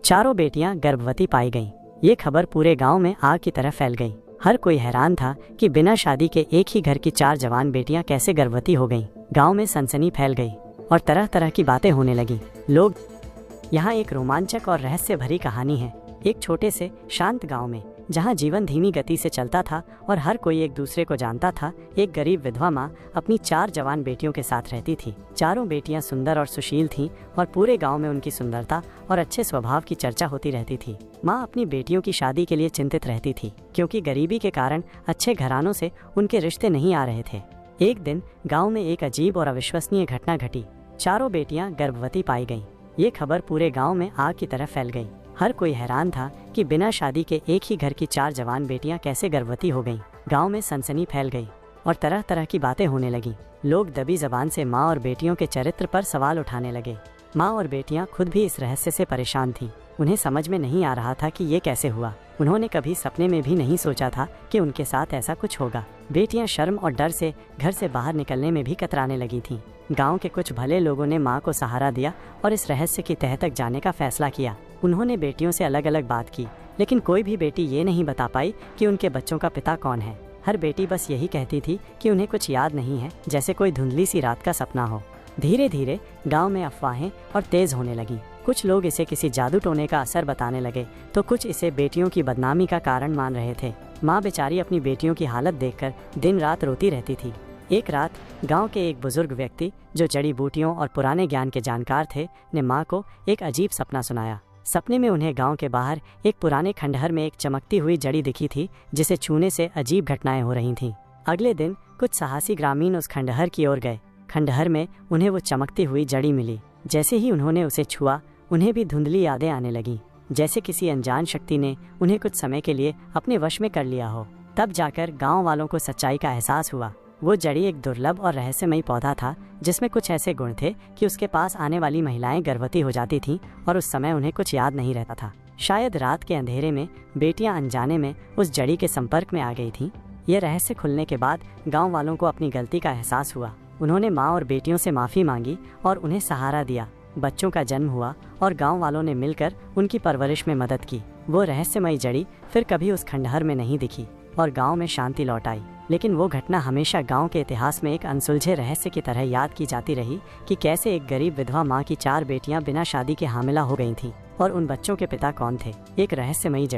चारों बेटियां गर्भवती पाई गईं। ये खबर पूरे गांव में आग की तरह फैल गई। हर कोई हैरान था कि बिना शादी के एक ही घर की 4 जवान बेटियां कैसे गर्भवती हो गईं। गांव में सनसनी फैल गई और तरह तरह की बातें होने लगी। लोग यहाँ एक रोमांचक और रहस्य भरी कहानी है। एक छोटे से शांत गांव में, जहां जीवन धीमी गति से चलता था और हर कोई एक दूसरे को जानता था, एक गरीब विधवा माँ अपनी 4 जवान बेटियों के साथ रहती थी। चारों बेटियां सुंदर और सुशील थीं और पूरे गांव में उनकी सुंदरता और अच्छे स्वभाव की चर्चा होती रहती थी। माँ अपनी बेटियों की शादी के लिए चिंतित रहती थी, क्योंकि गरीबी के कारण अच्छे घरानों से उनके रिश्ते नहीं आ रहे थे। एक दिन गाँव में एक अजीब और अविश्वसनीय घटना घटी। चारों बेटियां गर्भवती पाई गईं। ये खबर पूरे गांव में आग की तरह फैल गई। हर कोई हैरान था कि बिना शादी के एक ही घर की 4 जवान बेटियां कैसे गर्भवती हो गईं। गांव में सनसनी फैल गई और तरह तरह की बातें होने लगी। लोग दबी जबान से माँ और बेटियों के चरित्र पर सवाल उठाने लगे। माँ और बेटियां खुद भी इस रहस्य से परेशान थीं। उन्हें समझ में नहीं आ रहा था कि ये कैसे हुआ। उन्होंने कभी सपने में भी नहीं सोचा था कि उनके साथ ऐसा कुछ होगा। बेटियां शर्म और डर से घर से बाहर निकलने में भी कतराने लगी थीं। गांव के कुछ भले लोगों ने मां को सहारा दिया और इस रहस्य की तह तक जाने का फैसला किया। उन्होंने बेटियों से अलग अलग बात की, लेकिन कोई भी बेटी ये नहीं बता पाई कि उनके बच्चों का पिता कौन है। हर बेटी बस यही कहती थी कि उन्हें कुछ याद नहीं है, जैसे कोई धुंधली सी रात का सपना हो। धीरे धीरे गाँव में अफवाहें और तेज होने लगी। कुछ लोग इसे किसी जादू टोने का असर बताने लगे, तो कुछ इसे बेटियों की बदनामी का कारण मान रहे थे। माँ बेचारी अपनी बेटियों की हालत देखकर दिन रात रोती रहती थी। एक रात गांव के एक बुजुर्ग व्यक्ति, जो जड़ी बूटियों और पुराने ज्ञान के जानकार थे, ने माँ को एक अजीब सपना सुनाया। सपने में उन्हें गांव के बाहर एक पुराने खंडहर में एक चमकती हुई जड़ी दिखी थी, जिसे छूने से अजीब घटनाएं हो रही थीं। अगले दिन कुछ साहसी ग्रामीण उस खंडहर की ओर गए। खंडहर में उन्हें वो चमकती हुई जड़ी मिली। जैसे ही उन्होंने उसे छुआ, उन्हें भी धुंधली यादें आने लगीं, जैसे किसी अनजान शक्ति ने उन्हें कुछ समय के लिए अपने वश में कर लिया हो। तब जाकर गांव वालों को सच्चाई का एहसास हुआ। वो जड़ी एक दुर्लभ और रहस्यमयी पौधा था, जिसमें कुछ ऐसे गुण थे कि उसके पास आने वाली महिलाएं गर्भवती हो जाती थीं और उस समय उन्हें कुछ याद नहीं रहता था। शायद रात के अंधेरे में बेटियां अनजाने में उस जड़ी के संपर्क में आ गई थीं। यह रहस्य खुलने के बाद गाँव वालों को अपनी गलती का एहसास हुआ। उन्होंने माँ और बेटियों से माफ़ी मांगी और उन्हें सहारा दिया। बच्चों का जन्म हुआ और गांव वालों ने मिलकर उनकी परवरिश में मदद की। वो रहस्यमयी जड़ी फिर कभी उस खंडहर में नहीं दिखी और गांव में शांति लौट आई। लेकिन वो घटना हमेशा गांव के इतिहास में एक अनसुलझे रहस्य की तरह याद की जाती रही कि कैसे एक गरीब विधवा माँ की 4 बेटियां बिना शादी के हामिला हो गई थीं और उन बच्चों के पिता कौन थे। एक रहस्यमयी जड़ी।